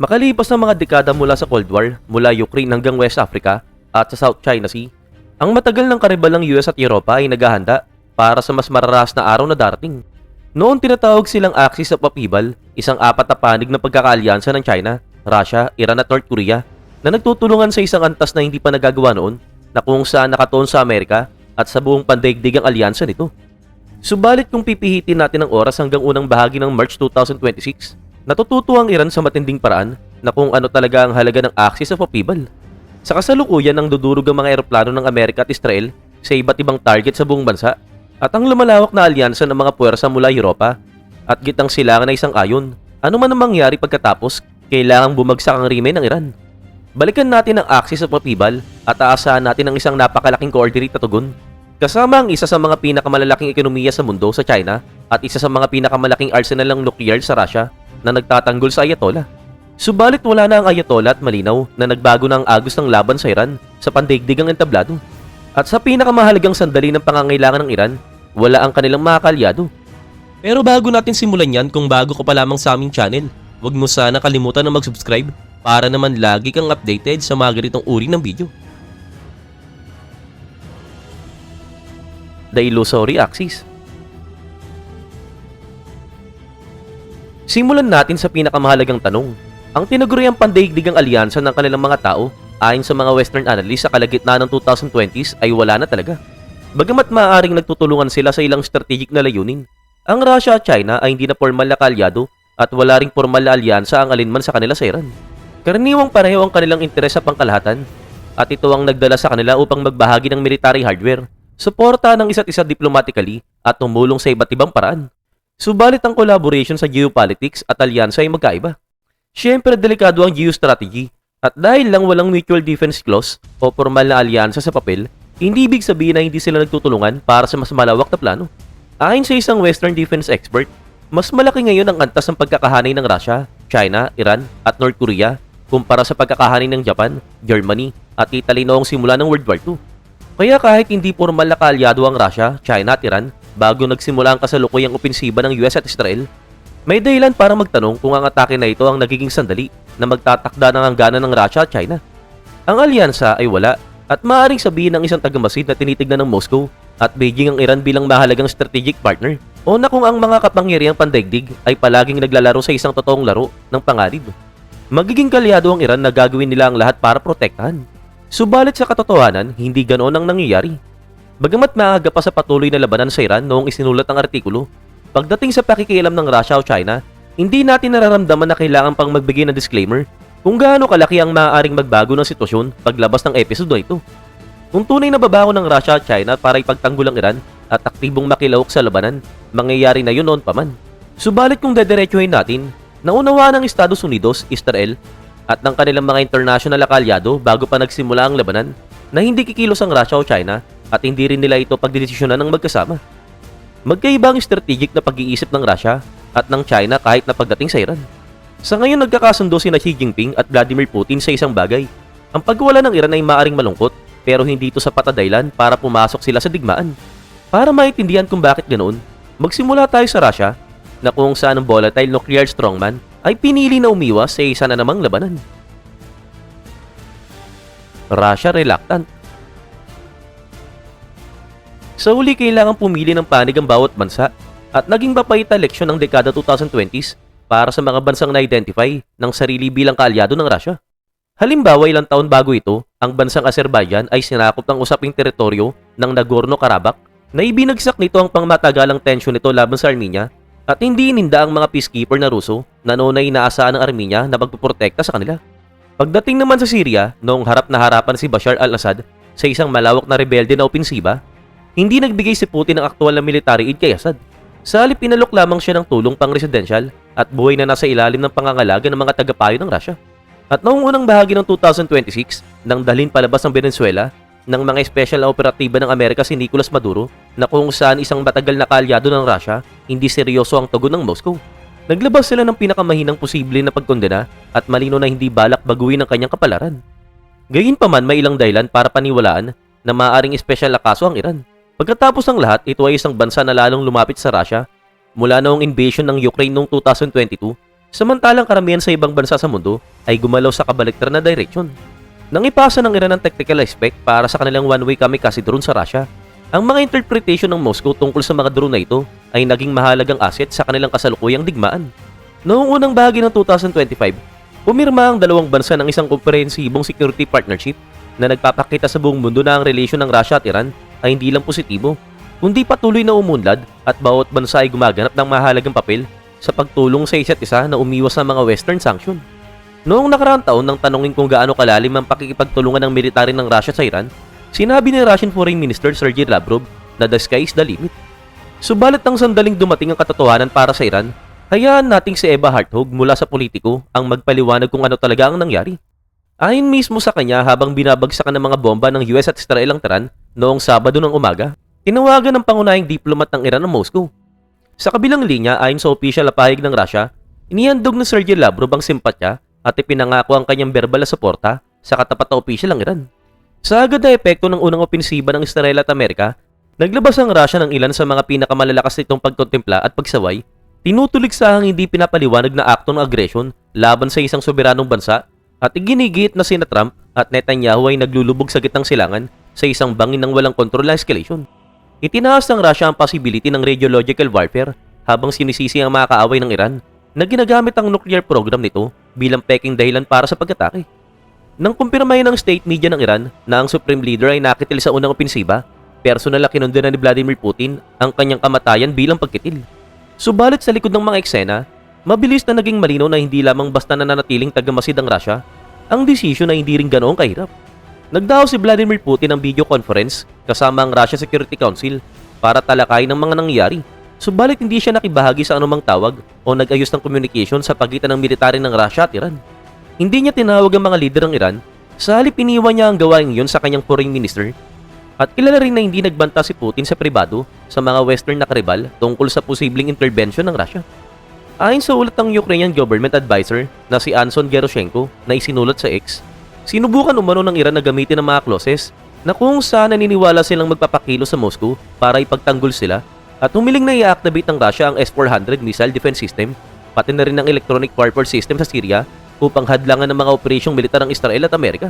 Makalipas ng mga dekada mula sa Cold War, mula Ukraine hanggang West Africa at sa South China Sea, ang matagal ng karibalang US at Europa ay naghahanda para sa mas mararas na araw na darating. Noon tinatawag silang Axis of Upheaval, isang apat na panig na pagkakaalyansa ng China, Russia, Iran at North Korea na nagtutulungan sa isang antas na hindi pa nagagawa noon na kung saan nakatuon sa Amerika at sa buong pandaigdig ang alyansa nito. Subalit kung pipihitin natin ang oras hanggang unang bahagi ng March 2026, natututo ang Iran sa matinding paraan na kung ano talaga ang halaga ng Axis of Upheaval. Sa kasalukuyan nang dudurog ang mga eroplano ng Amerika at Israel sa iba't ibang target sa buong bansa at ang lumalawak na alyansa ng mga puwersa mula Europa at gitang silangan na isang ayon. Ano man ang mangyari pagkatapos, kailangang bumagsak ang remain ng Iran. Balikan natin ang Axis of Upheaval at aasahan natin ang isang napakalaking coordinate na tugon. Kasama ang isa sa mga pinakamalalaking ekonomiya sa mundo sa China at isa sa mga pinakamalaking arsenal ng nuclear sa Russia na nagtatanggol sa Ayatollah. Subalit wala na ang Ayatollah at malinaw na nagbago na ang agos ng laban sa Iran sa pandaigdigang entablado. At sa pinakamahalagang sandali ng pangangailangan ng Iran, wala ang kanilang mga kalyado. Pero bago natin simulan yan, kung bago ka pa lamang sa aming channel, huwag mo sana kalimutan na mag-subscribe para naman lagi kang updated sa mga ganitong uri ng video. The Illusory Axis. Simulan natin sa pinakamahalagang tanong. Ang tinaguriang pandaigdigang alyansa ng kanilang mga tao ayon sa mga Western analysts sa kalagitnaan ng 2020s ay wala na talaga. Bagamat maaaring nagtutulungan sila sa ilang strategic na layunin, ang Russia at China ay hindi na formal na kaalyado at wala ring formal na alyansa ang alinman sa kanila sa Iran. Karaniwang pareho ang kanilang interes sa pangkalahatan at ito ang nagdala sa kanila upang magbahagi ng military hardware, suporta ng isa't isa diplomatically at tumulong sa iba't ibang paraan. Subalit ang collaboration sa geopolitics at alyansa ay magkaiba. Siyempre delikado ang geostrategy at dahil lang walang mutual defense clause o formal na alyansa sa papel, hindi ibig sabihin na hindi sila nagtutulungan para sa mas malawak na plano. Ayon sa isang Western defense expert, mas malaki ngayon ang antas ng pagkakahanay ng Russia, China, Iran at North Korea kumpara sa pagkakahanay ng Japan, Germany at Italy noong simula ng World War II. Kaya kahit hindi formal na kaalyado ang Russia, China at Iran bago nagsimula ang kasalukuyang opensiba ng US at Israel, may dahilan para magtanong kung ang atake na ito ang nagiging sandali na magtatakda ng hangganan ng Russia at China. Ang alyansa ay wala at maaaring sabihin ng isang tagamasid na tinitignan ng Moscow at Beijing ang Iran bilang mahalagang strategic partner o na kung ang mga kapangyarihang pandaigdig ay palaging naglalaro sa isang totoong laro ng panganib. Magiging kalyado ang Iran na gagawin nila ang lahat para protektahan. Subalit sa katotohanan, hindi ganoon ang nangyayari. Bagamat maaga pa sa patuloy na labanan sa Iran noong isinulat ang artikulo, pagdating sa pakikialam ng Russia o China, hindi natin nararamdaman na kailangan pang magbigay ng disclaimer kung gaano kalaki ang maaaring magbago ng sitwasyon paglabas ng episode na ito. Kung tunay na babago ng Russia at China para ipagtanggol ang Iran at aktibong makilahok sa labanan, mangyayari na yun noon pa man. Subalit kung dediretsuhin natin, naunawaan ng Estados Unidos, Israel, at ng kanilang mga international na kaalyado bago pa nagsimula ang labanan na hindi kikilos ang Russia o China at hindi rin nila ito pagdedesisyonan ng magkasama. Magkaiba ang strategic na pag-iisip ng Russia at ng China kahit na pagdating sa Iran. Sa ngayon nagkakasundo sina Xi Jinping at Vladimir Putin sa isang bagay. Ang pagwala ng Iran ay maaring malungkot pero hindi ito sapat na dahilan para pumasok sila sa digmaan. Para maintindihan kung bakit ganoon, magsimula tayo sa Russia na kung saan ang volatile nuclear strongman ay pinili na umiwas sa isa na namang labanan. Russia reluctant. Sa huli kailangan pumili ng panig ang bawat bansa at naging mapait na leksyon ng dekada 2020s para sa mga bansang na-identify ng sarili bilang kaalyado ng Russia. Halimbawa ilang taon bago ito, ang bansang Azerbaijan ay sinakop ng usaping teritoryo ng Nagorno-Karabakh na ibinagsak nito ang pangmatagalang tensyon nito laban sa Armenia at hindi ininda ang mga peacekeeper na Ruso na noon ay inaasahan ng Armenia na magpuprotekta sa kanila. Pagdating naman sa Syria, noong harap na harapan si Bashar al-Assad sa isang malawak na rebelde na opensiba, hindi nagbigay si Putin ng aktwal na military aid kay Assad. Sa halip pinalok lamang siya ng tulong pang-residential at buhay na nasa ilalim ng pangangalaga ng mga tagapayo ng Russia. At noong unang bahagi ng 2026, nang dalhin palabas ng Venezuela ng mga special na operatiba ng Amerika si Nicolas Maduro na kung saan isang matagal na kaalyado ng Russia, hindi seryoso ang tugon ng Moscow. Naglabas sila ng pinakamahinang posible na pagkondena at malino na hindi balak baguhin ang kanyang kapalaran. Gayunpaman may ilang dahilan para paniwalaan na maaaring espesyal na kaso ang Iran. Pagkatapos ng lahat, ito ay isang bansa na lalong lumapit sa Russia mula noong invasion ng Ukraine noong 2022 Samantalang karamihan sa ibang bansa sa mundo ay gumalaw sa kabaliktaran na direksyon. Nang ipasa ng Iran ang technical spec para sa kanilang one-way kamikaze drone sa Russia, ang mga interpretation ng Moscow tungkol sa mga drone na ito ay naging mahalagang asset sa kanilang kasalukuyang digmaan. Noong unang bahagi ng 2025, pumirma ang dalawang bansa ng isang komprehensibong security partnership na nagpapakita sa buong mundo na ang relasyon ng Russia at Iran ay hindi lang positibo, kundi patuloy na umunlad at bawat bansa ay gumaganap ng mahalagang papel sa pagtulong sa isa't isa na umiwas sa mga Western sanction. Noong nakaraang taon nang tanungin kung gaano kalalim ang pakikipagtulungan ng military ng Russia sa Iran, sinabi ni Russian Foreign Minister Sergei Lavrov na the sky is the limit. Subalit nang sandaling dumating ang katotohanan para sa Iran, hayaan nating si Eva Hartog mula sa politiko ang magpaliwanag kung ano talaga ang nangyari. Ayon mismo sa kanya habang binabagsakan ng mga bomba ng US at Israel ang Tehran noong Sabado ng umaga, tinawagan ng pangunahing diplomat ng Iran ang Moscow. Sa kabilang linya, ayon sa opisyal na pahayag ng Russia, inihandog ni Sergei Lavrov ang simpatya at ipinangako ang kanyang verbal na suporta sa katapat na opisyal ng Iran. Sa agad na epekto ng unang opensiba ng Israel at Amerika, naglabas ang Russia ng ilan sa mga pinakamalalakas nitong pagkontempla at pagsaway, tinutuligsahang hindi pinapaliwanag na akto ng agresyon laban sa isang soberanong bansa at iginigit na sina Trump at Netanyahu ay naglulubog sa gitnang silangan sa isang bangin ng walang kontrol na escalation. Itinaas ng Russia ang possibility ng radiological warfare habang sinisisi ang mga kaaway ng Iran na ginagamit ang nuclear program nito bilang peking dahilan para sa pag-atake. Nang kumpirmahin ng state media ng Iran na ang Supreme Leader ay nakitil sa unang opensiba, personal na kinundina ni Vladimir Putin ang kanyang kamatayan bilang pagkitil. Subalit sa likod ng mga eksena, mabilis na naging malinaw na hindi lamang basta nananatiling tagamasid ang Russia, ang desisyon na hindi rin ganoong kahirap. Nagdao si Vladimir Putin ng video conference kasama ang Russia Security Council para talakayin ang mga nangyayari. Subalit hindi siya nakibahagi sa anumang tawag o nag-ayos ng communication sa pagitan ng military ng Russia at Iran. Hindi niya tinawag ang mga leader ng Iran, sa halip iniwan niya ang gawain iyon sa kanyang foreign minister. At kilala rin na hindi nagbanta si Putin sa pribado sa mga Western na karibal tungkol sa posibleng intervention ng Russia. Ayon sa ulat ng Ukrainian government advisor na si Anson Geroshenko na isinulat sa X, sinubukan umano ng Iran na gamitin ang mga clauses na kung saan naniniwala silang magpapakilo sa Moscow para ipagtanggol sila at humiling na i-activate ng Russia ang S-400 missile defense system pati na rin ang electronic warfare system sa Syria upang hadlangan ng mga operasyong militar ng Israel at Amerika.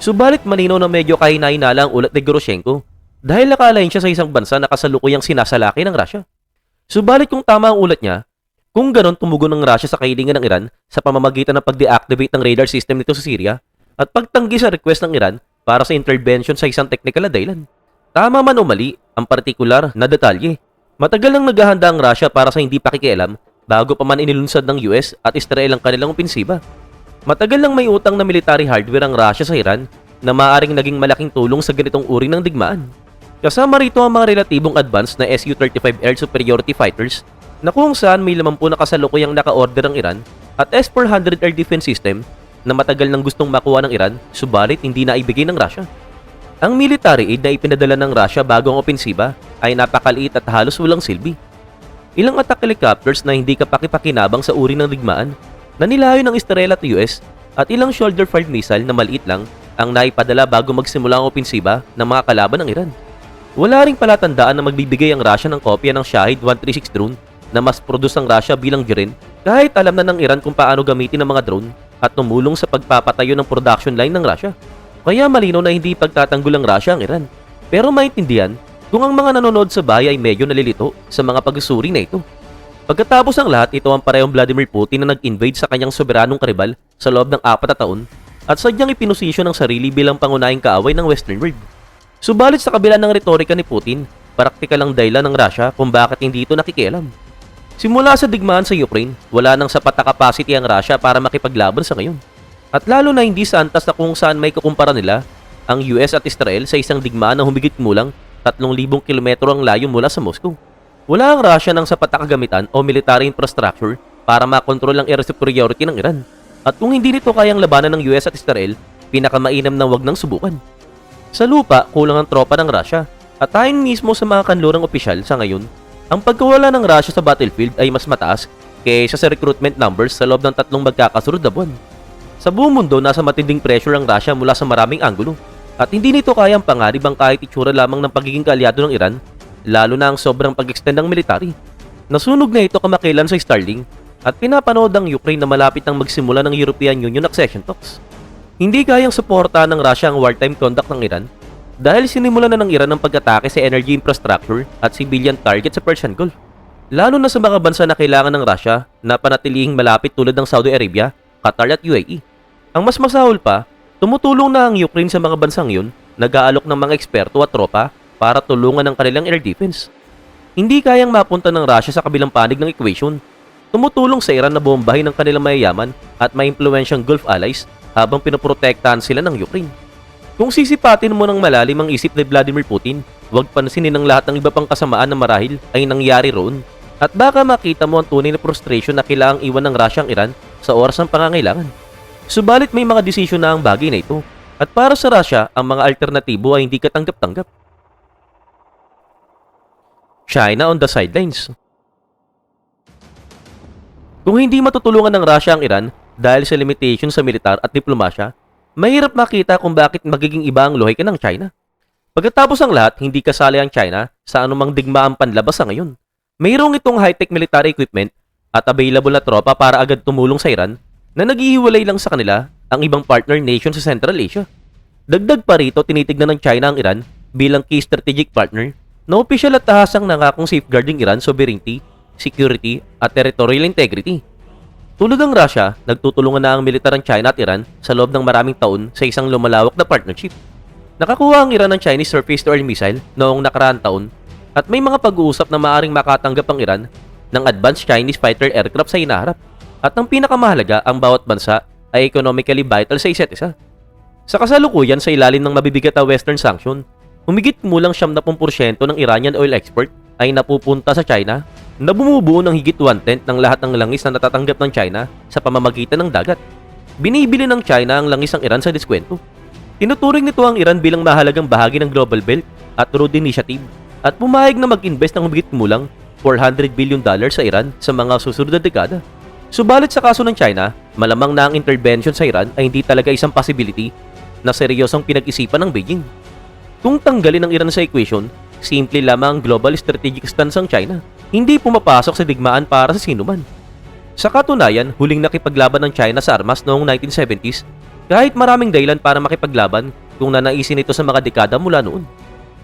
Subalit malinaw na medyo kahina-hinala ang ulat ni Geroshenko dahil nakalain siya sa isang bansa na kasalukuyang sinasalaki ng Russia. Subalit kung tama ang ulat niya, kung ganon tumugon ng Russia sa kahilingan ng Iran sa pamamagitan ng pag-deactivate ng radar system nito sa Syria at pagtanggi sa request ng Iran para sa intervention sa isang technical na dahilan. Tama man o mali ang partikular na detalye, matagal nang naghahanda ang Russia para sa hindi pakikialam bago pa man inilunsad ng US at Israel ang kanilang opensiba. Matagal nang may utang na military hardware ang Russia sa Iran na maaaring naging malaking tulong sa ganitong uri ng digmaan. Kasama rito ang mga relatibong advanced na Su-35 air superiority fighters na kung saan may 50 na kasalukuyang naka-order ang Iran at S-400 air defense system na matagal nang gustong makuha ng Iran subalit hindi na ibigay ng Russia. Ang military aid na ipinadala ng Russia bago ang opensiba ay napakaliit at halos walang silbi. Ilang attack helicopters na hindi kapakipakinabang sa uri ng digmaan na nilayo ng Israel at US at ilang shoulder-fired missile na maliit lang ang naipadala bago magsimula ang opensiba ng mga kalaban ng Iran. Wala ring palatandaan na magbibigay ang Russia ng kopya ng Shahid 136 drone na mas produce ang Russia bilang Jiren kahit alam na ng Iran kung paano gamitin ang mga drone at tumulong sa pagpapatayo ng production line ng Russia. Kaya malinaw na hindi pagtatanggol ang Russia ang Iran. Pero maintindihan kung ang mga nanonood sa bahay ay medyo nalilito sa mga pagsusuri na ito. Pagkatapos ng lahat, ito ang parehong Vladimir Putin na nag-invade sa kanyang soberanong karibal sa loob ng 4 na taon at sadyang ipinosisyon ang sarili bilang pangunahing kaaway ng Western world. Subalit sa kabila ng retorika ni Putin, praktikal ang dahilan ng Russia kung bakit hindi ito nakikialam. Simula sa digmaan sa Ukraine, wala nang sapat na capacity ang Russia para makipaglaban sa ngayon. At lalo na hindi sa antas na kung saan may kukumpara nila ang US at Israel sa isang digmaan na humigit kumulang 3,000 kilometro ang layo mula sa Moscow. Wala ang Russia ng sapat na kagamitan o military infrastructure para makontrol ang air superiority ng Iran. At kung hindi nito kayang labanan ng US at Israel, pinakamainam na wag nang subukan. Sa lupa, kulang ang tropa ng Russia. At ayon mismo sa mga kanlurang opisyal sa ngayon, ang pagkawala ng Russia sa battlefield ay mas mataas kaysa sa recruitment numbers sa loob ng 3 magkakasunod na buwan. Sa buong mundo, nasa matinding pressure ang Russia mula sa maraming anggulo. At hindi nito kayang pangarib ang kahit itsura lamang ng pagiging kaalyado ng Iran, lalo na ang sobrang pag-extend ng military. Nasunog na ito kamakailan sa Starlink at pinapanood ang Ukraine na malapit nang magsimula ng European Union accession talks. Hindi kayang suportahan ng Russia ang wartime conduct ng Iran dahil sinimulan na ng Iran ang pag-atake sa energy infrastructure at civilian target sa Persian Gulf. Lalo na sa mga bansa na kailangan ng Russia na panatilihing malapit tulad ng Saudi Arabia, Qatar at UAE. Ang mas masahol pa, tumutulong na ang Ukraine sa mga bansang yun, nag-aalok ng mga eksperto at tropa para tulungan ang kanilang air defense. Hindi kayang mapunta ng Russia sa kabilang panig ng equation. Tumutulong sa Iran na bombahin ang kanilang mayayaman at maimpluwensyang Gulf allies habang pinoprotektahan sila ng Ukraine. Kung sisipatin mo ng malalim ang isip ni Vladimir Putin, huwag pansinin ang lahat ng iba pang kasamaan na marahil ay nangyari roon. At baka makita mo ang tunay na frustration na kailangang iwan ng Russia ang Iran sa oras ng pangangailangan. Subalit may mga desisyon na ang bagay na ito. At para sa Russia, ang mga alternatibo ay hindi katanggap-tanggap. China on the sidelines. Kung hindi matutulungan ng Russia ang Iran dahil sa limitation sa militar at diplomasya, mahirap makita kung bakit magiging iba ang lohika ng China. Pagkatapos ng lahat, hindi kasali ang China sa anumang digmaang panlabas sa ngayon. Mayroong itong high-tech military equipment at available na tropa para agad tumulong sa Iran na naghihiwalay lang sa kanila ang ibang partner nation sa Central Asia. Dagdag pa rito, tinitignan ng China ang Iran bilang key strategic partner na opisyal at tahasang nangakong safeguarding Iran sovereignty, security at territorial integrity. Tulad ng Russia, nagtutulungan na ang militar ng China at Iran sa loob ng maraming taon sa isang lumalawak na partnership. Nakakuha ang Iran ng Chinese surface-to-air missile noong nakaraang taon at may mga pag-uusap na maaaring makatanggap ang Iran ng advanced Chinese fighter aircraft sa hinaharap. At ang pinakamahalaga, ang bawat bansa ay economically vital sa isa't isa. Sa kasalukuyan sa ilalim ng mabibigat na Western sanction, humigit kumulang 70% ng Iranian oil export ay napupunta sa China na bumubuo ng higit 1/10 ng lahat ng langis na natatanggap ng China sa pamamagitan ng dagat. Binibili ng China ang langis ng Iran sa diskwento. Tinuturing nito ang Iran bilang mahalagang bahagi ng Global Belt at Road Initiative at pumayag na mag-invest ng humigit kumulang $400 billion sa Iran sa mga susunod na dekada. Subalit sa kaso ng China, malamang na ang intervention sa Iran ay hindi talaga isang possibility na seryosong pinag-isipan ng Beijing. Kung tanggalin ang Iran sa equation, simple lamang ang global strategic stance ng China. Hindi pumapasok sa digmaan para sa sinuman. Sa katunayan, huling nakipaglaban ng China sa armas noong 1970s kahit maraming dahilan para makipaglaban kung nanaisin ito sa mga dekada mula noon.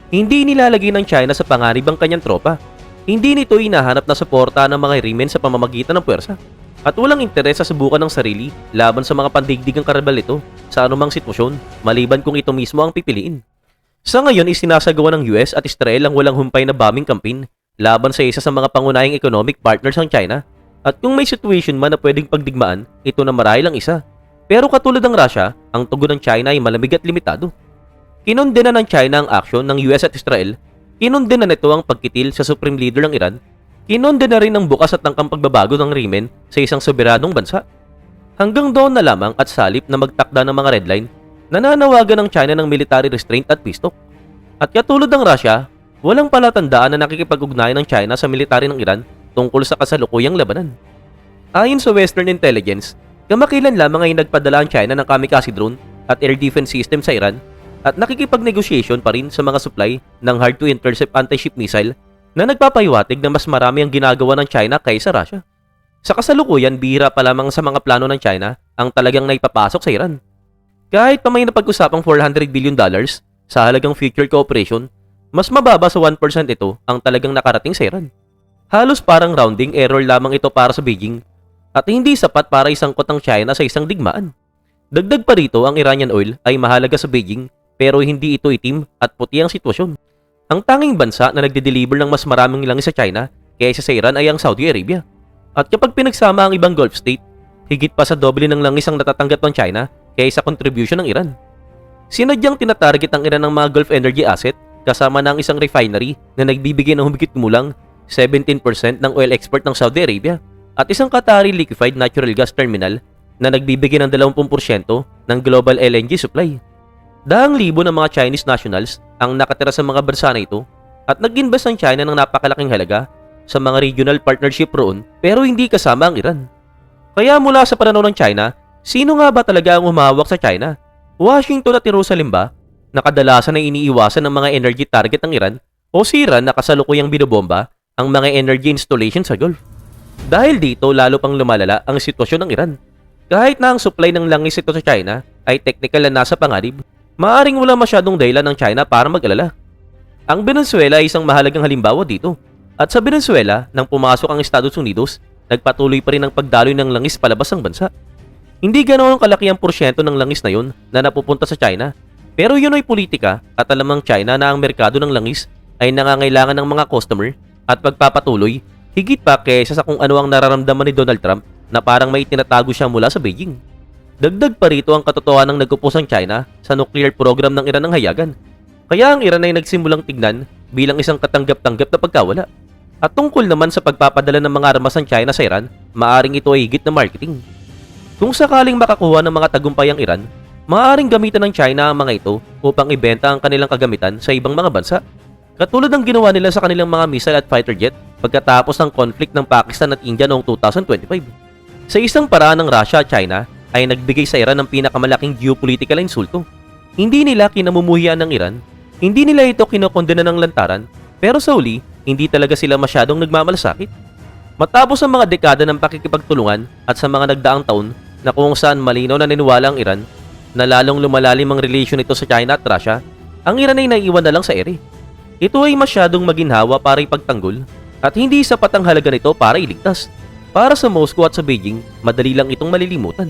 Hindi nilalagay ng China sa panganib ang kanyang tropa. Hindi nito hinahanap na suporta ng mga Yemen sa pamamagitan ng puwersa. At walang interes sa subukan ng sarili laban sa mga pandigdigang karabal ito sa anumang sitwasyon maliban kung ito mismo ang pipiliin. Sa ngayon, isinasagawa ng US at Israel ang walang humpay na bombing campaign laban sa isa sa mga pangunahing economic partners ng China. At kung may situation man na pwedeng pagdigmaan, ito na marahil ang isa. Pero katulad ng Russia, ang tugon ng China ay malamig at limitado. Kinondena ng China ang aksyon ng US at Israel. Kinondena nito ang pagkitil sa supreme leader ng Iran. Kinondena rin ang bukas at tangkang pagbabago ng Yemen sa isang soberanong bansa. Hanggang doon na lamang at salip na magtakda ng mga redline, nananawagan ng China ng military restraint at peace talk. At katulad ng Russia, walang palatandaan na nakikipag-ugnayan ng China sa military ng Iran tungkol sa kasalukuyang labanan. Ayon sa Western intelligence, kamakilan lamang ay nagpadala ang China ng kamikaze drone at air defense system sa Iran at nakikipag-negotiation pa rin sa mga supply ng hard-to-intercept anti-ship missile na nagpapahiwatig na mas marami ang ginagawa ng China kaysa Russia. Sa kasalukuyan, bihira pa lamang sa mga plano ng China ang talagang naipapasok sa Iran. Kahit pa may napag-usapang $400 billion sa halagang future cooperation, mas mababa sa 1% ito ang talagang nakarating sa Iran. Halos parang rounding error lamang ito para sa Beijing at hindi sapat para isangkot ang China sa isang digmaan. Dagdag pa rito, ang Iranian oil ay mahalaga sa Beijing pero hindi ito itim at puti ang sitwasyon. Ang tanging bansa na nagde-deliver ng mas maraming langis sa China kaysa sa Iran ay ang Saudi Arabia. At kapag pinagsama ang ibang Gulf state, higit pa sa doble ng langis ang natatanggap ng China kaysa contribution ng Iran. Sinadyang tinatarget ng Iran ng mga Gulf energy asset kasama ng isang refinery na nagbibigay ng humigit kumulang 17% ng oil export ng Saudi Arabia at isang Qatari liquefied natural gas terminal na nagbibigay ng 20% ng global LNG supply. Daang libo ng mga Chinese nationals ang nakatira sa mga bansa na ito at nag-invest ang China ng napakalaking halaga sa mga regional partnership roon pero hindi kasama ang Iran. Kaya mula sa pananaw ng China, sino nga ba talaga ang humahawak sa China? Washington at Jerusalem ba na kadalasan ay iniiwasan ng mga energy target ng Iran o si Iran na kasalukuyang binobomba ang mga energy installation sa Gulf? Dahil dito lalo pang lumalala ang sitwasyon ng Iran. Kahit na ang supply ng langis ito sa China ay technical na nasa panganib, maaring wala masyadong dahilan ng China para mag-alala. Ang Venezuela ay isang mahalagang halimbawa dito. At sa Venezuela, nang pumasok ang Estados Unidos, nagpatuloy pa rin ang pagdaloy ng langis palabas ng bansa. Hindi ganoon kalaki ang porsyento ng langis na yun na napupunta sa China. Pero yun ay politika at alam ng China na ang merkado ng langis ay nangangailangan ng mga customer at pagpapatuloy higit pa kaysa sa kung ano ang nararamdaman ni Donald Trump na parang may tinatago siya mula sa Beijing. Dagdag pa rito ang katotohanan ng nagupos ang China sa nuclear program ng Iran ng hayagan. Kaya ang Iran ay nagsimulang tignan bilang isang katanggap-tanggap na pagkawala. At tungkol naman sa pagpapadala ng mga armas ng China sa Iran, maaring ito ay higit na marketing. Kung sakaling makakuha ng mga tagumpay ang Iran, maaaring gamitan ng China ang mga ito upang ibenta ang kanilang kagamitan sa ibang mga bansa. Katulad ng ginawa nila sa kanilang mga missile at fighter jet pagkatapos ng conflict ng Pakistan at India noong 2025. Sa isang paraan ng Russia at China ay nagbigay sa Iran ng pinakamalaking geopolitical na insulto. Hindi nila kinamumuhian ng Iran, hindi nila ito kinokondena ng lantaran, pero sa uli, hindi talaga sila masyadong nagmamalasakit. Matapos ang mga dekada ng pakikipagtulungan at sa mga nagdaang taon na kung saan malinaw na niniwala ang Iran na lalong lumalalim ang relasyon nito sa China at Russia, ang Iran ay naiiwan na lang sa ere. Ito ay masyadong maginhawa para ipagtanggol at hindi sapat ang halaga nito para iligtas. Para sa Moscow at sa Beijing, madali lang itong malilimutan.